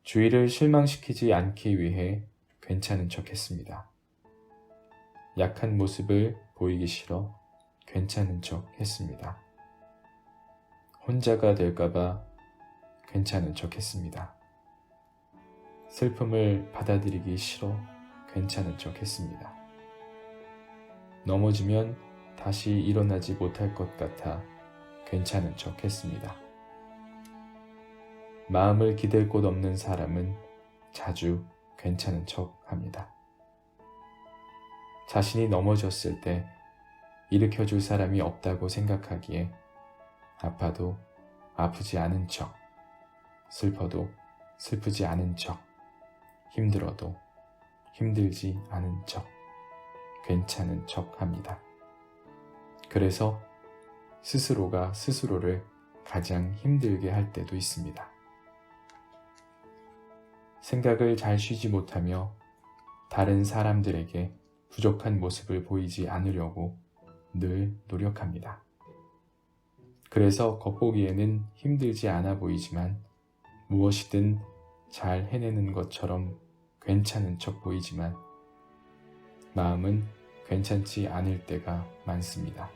주위를 실망시키지 않기 위해 괜찮은 척 했습니다. 약한 모습을 보이기 싫어 괜찮은 척 했습니다. 혼자가 될까봐 괜찮은 척 했습니다. 슬픔을 받아들이기 싫어 괜찮은 척 했습니다. 넘어지면 다시 일어나지 못할 것 같아 괜찮은 척 했습니다. 마음을 기댈 곳 없는 사람은 자주 괜찮은 척 합니다. 자신이 넘어졌을 때 일으켜줄 사람이 없다고 생각하기에 아파도 아프지 않은 척, 슬퍼도 슬프지 않은 척, 힘들어도 힘들지 않은 척, 괜찮은 척 합니다. 그래서 스스로가 스스로를 가장 힘들게 할 때도 있습니다. 생각을 잘 쉬지 못하며 다른 사람들에게 부족한 모습을 보이지 않으려고 늘 노력합니다. 그래서 겉보기에는 힘들지 않아 보이지만 무엇이든 잘 해내는 것처럼 괜찮은 척 보이지만 마음은 괜찮지 않을 때가 많습니다.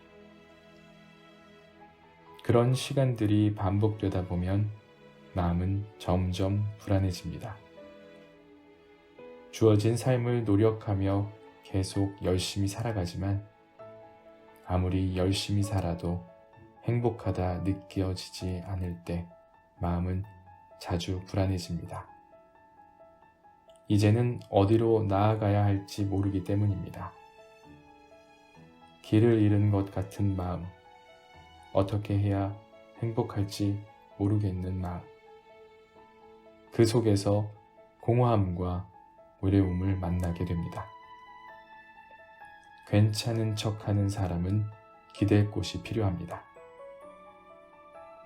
그런 시간들이 반복되다 보면 마음은 점점 불안해집니다. 주어진 삶을 노력하며 계속 열심히 살아가지만 아무리 열심히 살아도 행복하다 느껴지지 않을 때 마음은 자주 불안해집니다. 이제는 어디로 나아가야 할지 모르기 때문입니다. 길을 잃은 것 같은 마음, 어떻게 해야 행복할지 모르겠는 마음, 그 속에서 공허함과 외로움을 만나게 됩니다. 괜찮은 척하는 사람은 기댈 곳이 필요합니다.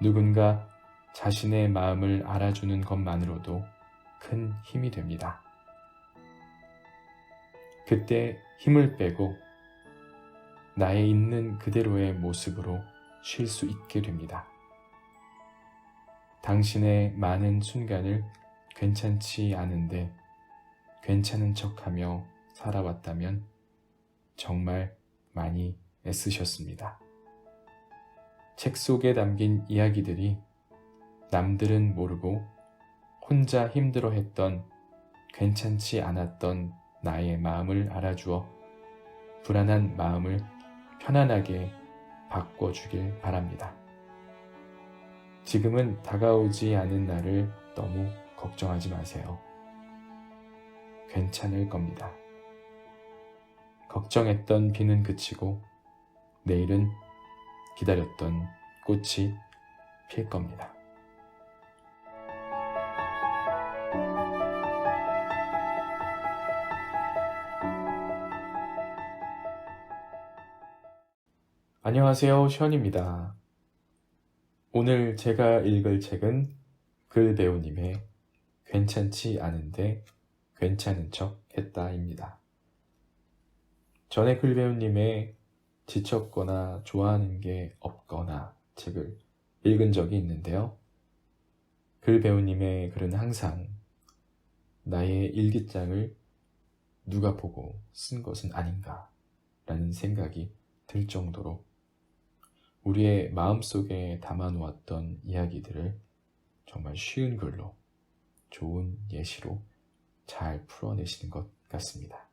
누군가 자신의 마음을 알아주는 것만으로도 큰 힘이 됩니다. 그때 힘을 빼고 나의 있는 그대로의 모습으로 쉴 수 있게 됩니다. 당신의 많은 순간을 괜찮지 않은데 괜찮은 척하며 살아왔다면 정말 많이 애쓰셨습니다. 책 속에 담긴 이야기들이 남들은 모르고 혼자 힘들어했던 괜찮지 않았던 나의 마음을 알아주어 불안한 마음을 편안하게 바꿔주길 바랍니다. 지금은 다가오지 않은 나를 너무 걱정하지 마세요. 괜찮을 겁니다. 걱정했던 비는 그치고 내일은 기다렸던 꽃이 필 겁니다. 안녕하세요, 션입니다. 오늘 제가 읽을 책은 글배우님의 괜찮지 않은데 괜찮은 척 했다입니다. 전에 글배우님의 지쳤거나 좋아하는 게 없거나 책을 읽은 적이 있는데요. 글배우님의 글은 항상 나의 일기장을 누가 보고 쓴 것은 아닌가 라는 생각이 들 정도로 우리의 마음속에 담아놓았던 이야기들을 정말 쉬운 글로 좋은 예시로 잘 풀어내시는 것 같습니다.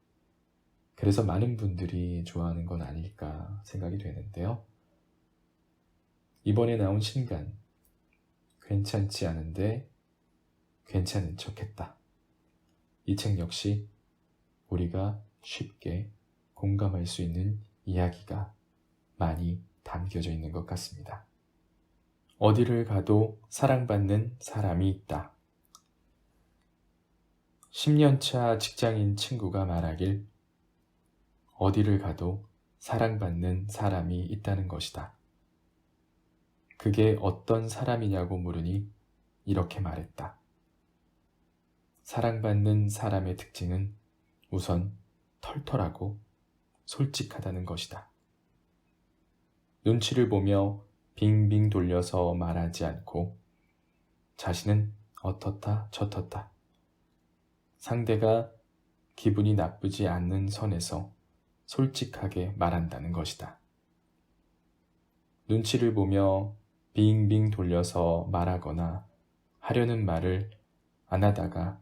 그래서 많은 분들이 좋아하는 건 아닐까 생각이 되는데요. 이번에 나온 신간, 괜찮지 않은데 괜찮은 척했다. 이 책 역시 우리가 쉽게 공감할 수 있는 이야기가 많이 담겨져 있는 것 같습니다. 어디를 가도 사랑받는 사람이 있다. 10년차 직장인 친구가 말하길 어디를 가도 사랑받는 사람이 있다는 것이다. 그게 어떤 사람이냐고 물으니 이렇게 말했다. 사랑받는 사람의 특징은 우선 털털하고 솔직하다는 것이다. 눈치를 보며 빙빙 돌려서 말하지 않고 자신은 어떻다 저떻다 상대가 기분이 나쁘지 않는 선에서 솔직하게 말한다는 것이다. 눈치를 보며 빙빙 돌려서 말하거나 하려는 말을 안 하다가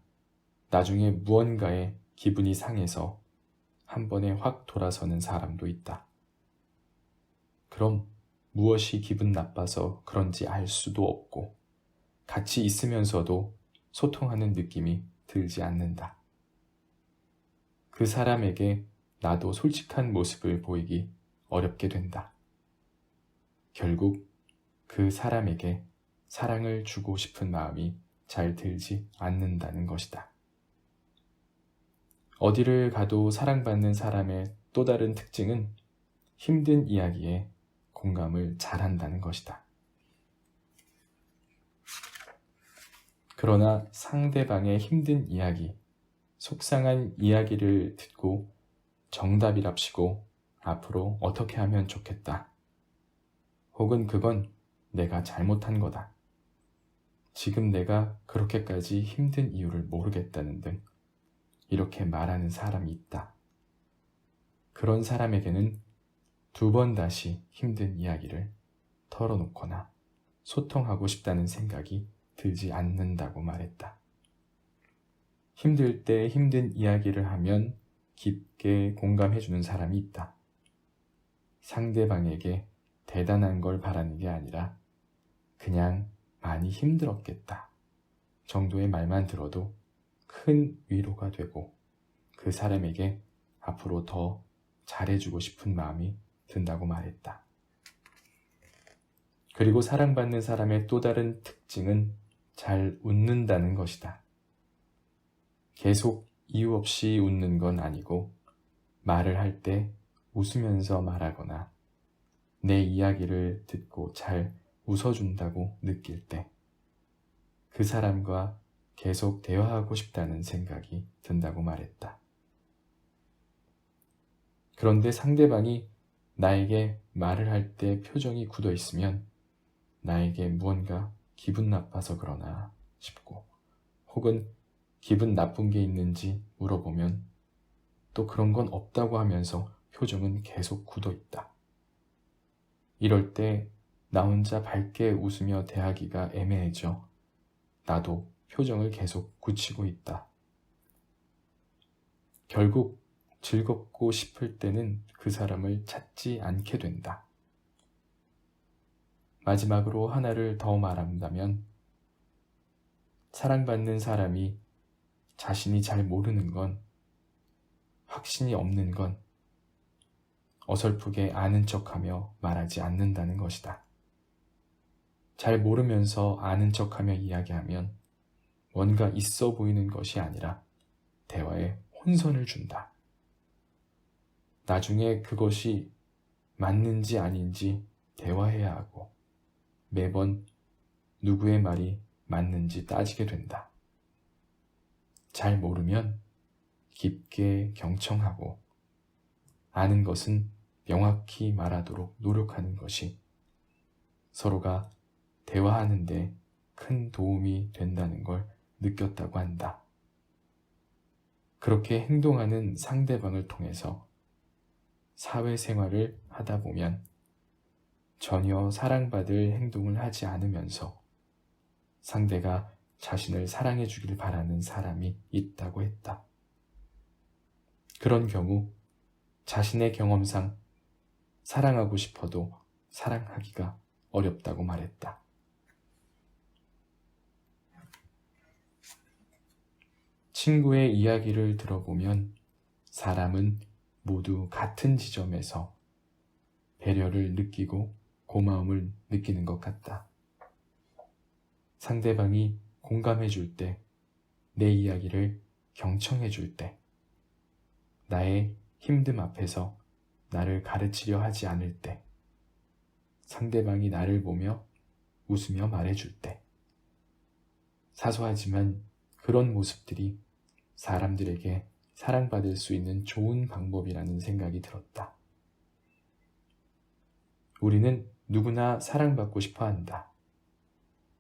나중에 무언가에 기분이 상해서 한 번에 확 돌아서는 사람도 있다. 그럼 무엇이 기분 나빠서 그런지 알 수도 없고 같이 있으면서도 소통하는 느낌이 들지 않는다. 그 사람에게 나도 솔직한 모습을 보이기 어렵게 된다. 결국 그 사람에게 사랑을 주고 싶은 마음이 잘 들지 않는다는 것이다. 어디를 가도 사랑받는 사람의 또 다른 특징은 힘든 이야기에 공감을 잘한다는 것이다. 그러나 상대방의 힘든 이야기, 속상한 이야기를 듣고 정답이랍시고 앞으로 어떻게 하면 좋겠다. 혹은 그건 내가 잘못한 거다. 지금 내가 그렇게까지 힘든 이유를 모르겠다는 등 이렇게 말하는 사람이 있다. 그런 사람에게는 두 번 다시 힘든 이야기를 털어놓거나 소통하고 싶다는 생각이 들지 않는다고 말했다. 힘들 때 힘든 이야기를 하면 깊게 공감해주는 사람이 있다. 상대방에게 대단한 걸 바라는 게 아니라 그냥 많이 힘들었겠다 정도의 말만 들어도 큰 위로가 되고 그 사람에게 앞으로 더 잘해주고 싶은 마음이 든다고 말했다. 그리고 사랑받는 사람의 또 다른 특징은 잘 웃는다는 것이다. 계속 이유 없이 웃는 건 아니고 말을 할 때 웃으면서 말하거나 내 이야기를 듣고 잘 웃어준다고 느낄 때 그 사람과 계속 대화하고 싶다는 생각이 든다고 말했다. 그런데 상대방이 나에게 말을 할 때 표정이 굳어 있으면 나에게 무언가 기분 나빠서 그러나 싶고 혹은 기분 나쁜 게 있는지 물어보면 또 그런 건 없다고 하면서 표정은 계속 굳어 있다. 이럴 때 나 혼자 밝게 웃으며 대하기가 애매해져 나도 표정을 계속 굳히고 있다. 결국 즐겁고 싶을 때는 그 사람을 찾지 않게 된다. 마지막으로 하나를 더 말한다면 사랑받는 사람이 자신이 잘 모르는 건, 확신이 없는 건 어설프게 아는 척하며 말하지 않는다는 것이다. 잘 모르면서 아는 척하며 이야기하면 뭔가 있어 보이는 것이 아니라 대화에 혼선을 준다. 나중에 그것이 맞는지 아닌지 대화해야 하고 매번 누구의 말이 맞는지 따지게 된다. 잘 모르면 깊게 경청하고 아는 것은 명확히 말하도록 노력하는 것이 서로가 대화하는 데 큰 도움이 된다는 걸 느꼈다고 한다. 그렇게 행동하는 상대방을 통해서 사회생활을 하다 보면 전혀 사랑받을 행동을 하지 않으면서 상대가 자신을 사랑해 주길 바라는 사람이 있다고 했다. 그런 경우 자신의 경험상 사랑하고 싶어도 사랑하기가 어렵다고 말했다. 친구의 이야기를 들어보면 사람은 모두 같은 지점에서 배려를 느끼고 고마움을 느끼는 것 같다. 상대방이 공감해 줄 때, 내 이야기를 경청해 줄 때, 나의 힘듦 앞에서 나를 가르치려 하지 않을 때, 상대방이 나를 보며 웃으며 말해줄 때, 사소하지만 그런 모습들이 사람들에게 사랑받을 수 있는 좋은 방법이라는 생각이 들었다. 우리는 누구나 사랑받고 싶어 한다.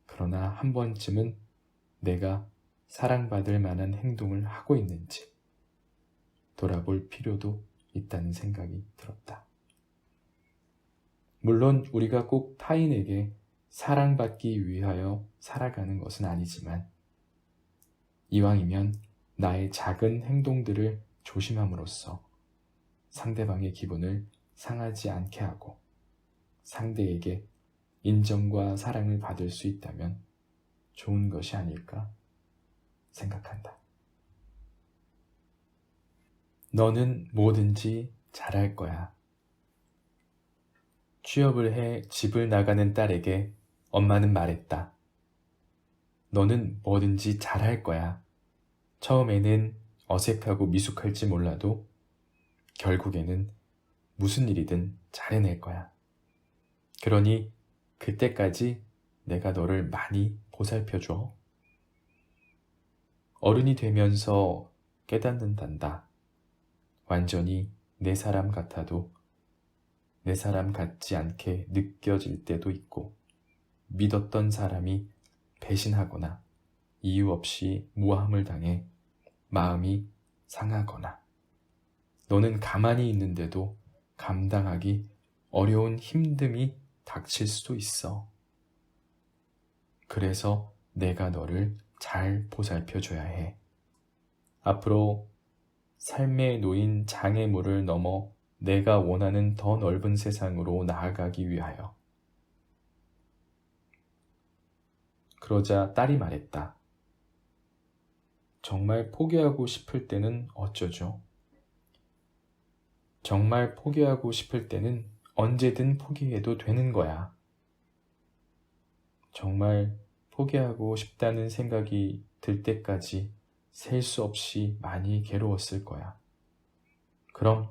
그러나 한 번쯤은 내가 사랑받을 만한 행동을 하고 있는지 돌아볼 필요도 있다는 생각이 들었다. 물론 우리가 꼭 타인에게 사랑받기 위하여 살아가는 것은 아니지만 이왕이면 나의 작은 행동들을 조심함으로써 상대방의 기분을 상하지 않게 하고 상대에게 인정과 사랑을 받을 수 있다면 좋은 것이 아닐까 생각한다. 너는 뭐든지 잘할 거야. 취업을 해 집을 나가는 딸에게 엄마는 말했다. 너는 뭐든지 잘할 거야. 처음에는 어색하고 미숙할지 몰라도 결국에는 무슨 일이든 잘해낼 거야. 그러니 그때까지 내가 너를 많이 보살펴줘. 어른이 되면서 깨닫는단다. 완전히 내 사람 같아도 내 사람 같지 않게 느껴질 때도 있고 믿었던 사람이 배신하거나 이유 없이 모함을 당해 마음이 상하거나 너는 가만히 있는데도 감당하기 어려운 힘듦이 닥칠 수도 있어. 그래서 내가 너를 잘 보살펴줘야 해. 앞으로 삶에 놓인 장애물을 넘어 내가 원하는 더 넓은 세상으로 나아가기 위하여. 그러자 딸이 말했다. 정말 포기하고 싶을 때는 어쩌죠? 정말 포기하고 싶을 때는 언제든 포기해도 되는 거야. 정말 포기하고 싶다는 생각이 들 때까지 셀 수 없이 많이 괴로웠을 거야. 그럼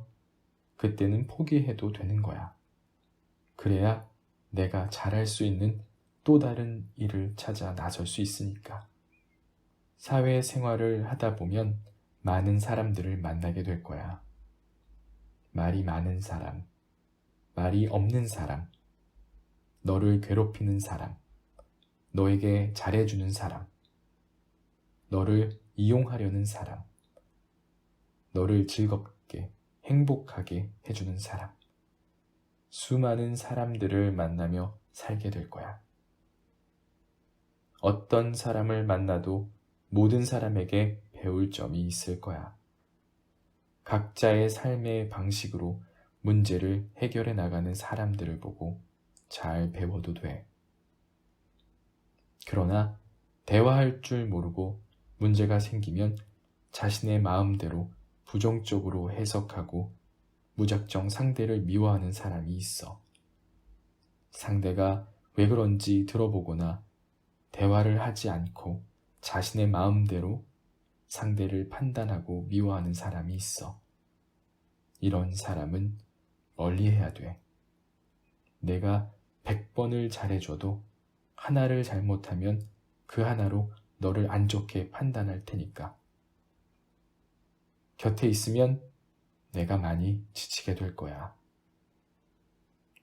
그때는 포기해도 되는 거야. 그래야 내가 잘할 수 있는 또 다른 일을 찾아 나설 수 있으니까. 사회생활을 하다 보면 많은 사람들을 만나게 될 거야. 말이 많은 사람, 말이 없는 사람, 너를 괴롭히는 사람, 너에게 잘해주는 사람, 너를 이용하려는 사람, 너를 즐겁게 행복하게 해주는 사람, 수많은 사람들을 만나며 살게 될 거야. 어떤 사람을 만나도 모든 사람에게 배울 점이 있을 거야. 각자의 삶의 방식으로 문제를 해결해 나가는 사람들을 보고 잘 배워도 돼. 그러나 대화할 줄 모르고 문제가 생기면 자신의 마음대로 부정적으로 해석하고 무작정 상대를 미워하는 사람이 있어. 상대가 왜 그런지 들어보거나 대화를 하지 않고 자신의 마음대로 상대를 판단하고 미워하는 사람이 있어. 이런 사람은 멀리해야 돼. 내가 100번을 잘해줘도 하나를 잘못하면 그 하나로 너를 안 좋게 판단할 테니까. 곁에 있으면 내가 많이 지치게 될 거야.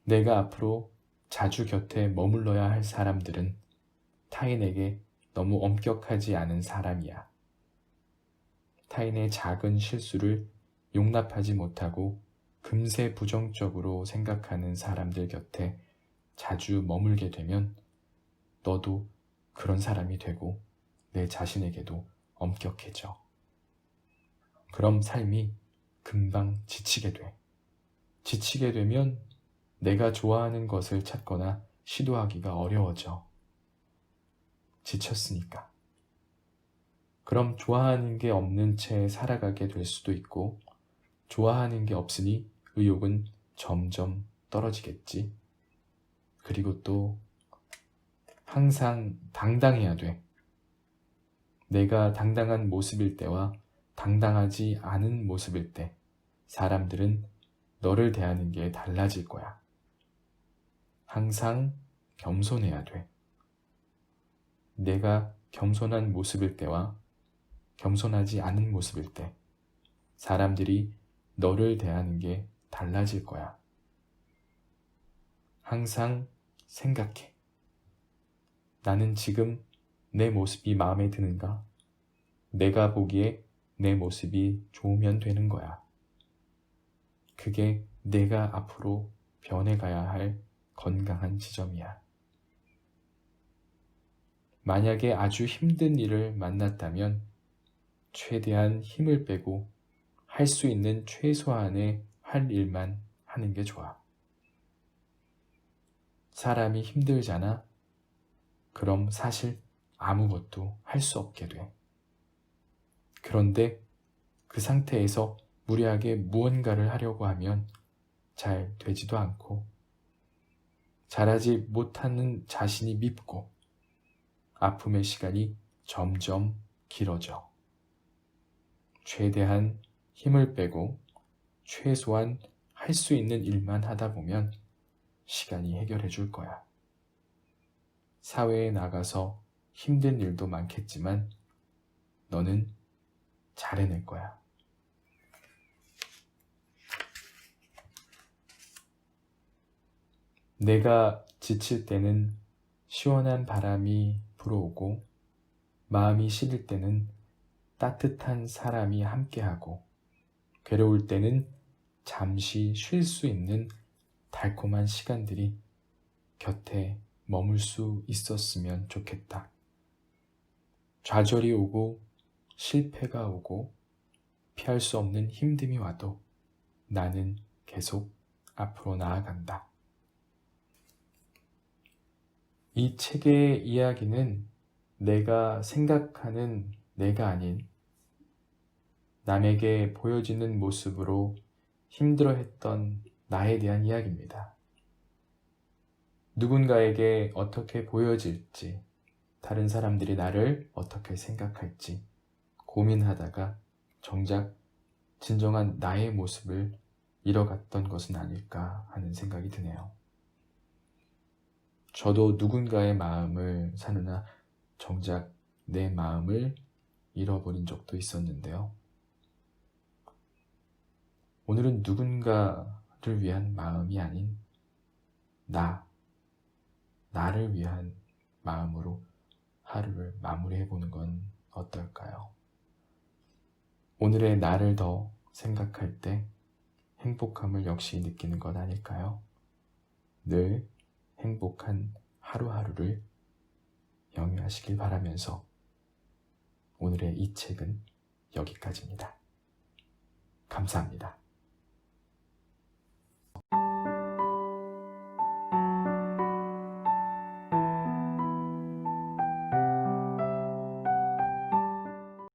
내가 앞으로 자주 곁에 머물러야 할 사람들은 타인에게 너무 엄격하지 않은 사람이야. 타인의 작은 실수를 용납하지 못하고 금세 부정적으로 생각하는 사람들 곁에 자주 머물게 되면 너도 그런 사람이 되고 내 자신에게도 엄격해져. 그럼 삶이 금방 지치게 돼. 지치게 되면 내가 좋아하는 것을 찾거나 시도하기가 어려워져. 지쳤으니까. 그럼 좋아하는 게 없는 채 살아가게 될 수도 있고, 좋아하는 게 없으니 의욕은 점점 떨어지겠지. 그리고 또 항상 당당해야 돼. 내가 당당한 모습일 때와 당당하지 않은 모습일 때 사람들은 너를 대하는 게 달라질 거야. 항상 겸손해야 돼. 내가 겸손한 모습일 때와 겸손하지 않은 모습일 때 사람들이 너를 대하는 게 달라질 거야. 항상 생각해. 나는 지금 내 모습이 마음에 드는가? 내가 보기에 내 모습이 좋으면 되는 거야. 그게 내가 앞으로 변해가야 할 건강한 지점이야. 만약에 아주 힘든 일을 만났다면 최대한 힘을 빼고 할 수 있는 최소한의 할 일만 하는 게 좋아. 사람이 힘들잖아? 그럼 사실 아무것도 할 수 없게 돼. 그런데 그 상태에서 무리하게 무언가를 하려고 하면 잘 되지도 않고 잘하지 못하는 자신이 밉고 아픔의 시간이 점점 길어져. 최대한 힘을 빼고 최소한 할 수 있는 일만 하다 보면 시간이 해결해 줄 거야. 사회에 나가서 힘든 일도 많겠지만 너는 잘 해낼 거야. 내가 지칠 때는 시원한 바람이 불어오고 마음이 시릴 때는 따뜻한 사람이 함께하고 괴로울 때는 잠시 쉴 수 있는 달콤한 시간들이 곁에 머물 수 있었으면 좋겠다. 좌절이 오고 실패가 오고 피할 수 없는 힘듦이 와도 나는 계속 앞으로 나아간다. 이 책의 이야기는 내가 생각하는 내가 아닌 남에게 보여지는 모습으로 힘들어했던 나에 대한 이야기입니다. 누군가에게 어떻게 보여질지, 다른 사람들이 나를 어떻게 생각할지 고민하다가 정작 진정한 나의 모습을 잃어갔던 것은 아닐까 하는 생각이 드네요. 저도 누군가의 마음을 사느라 정작 내 마음을 잃어버린 적도 있었는데요. 오늘은 누군가를 위한 마음이 아닌 나를 위한 마음으로 하루를 마무리해보는 건 어떨까요? 오늘의 나를 더 생각할 때 행복함을 역시 느끼는 것 아닐까요? 늘 행복한 하루하루를 영위하시길 바라면서 오늘의 이 책은 여기까지입니다. 감사합니다.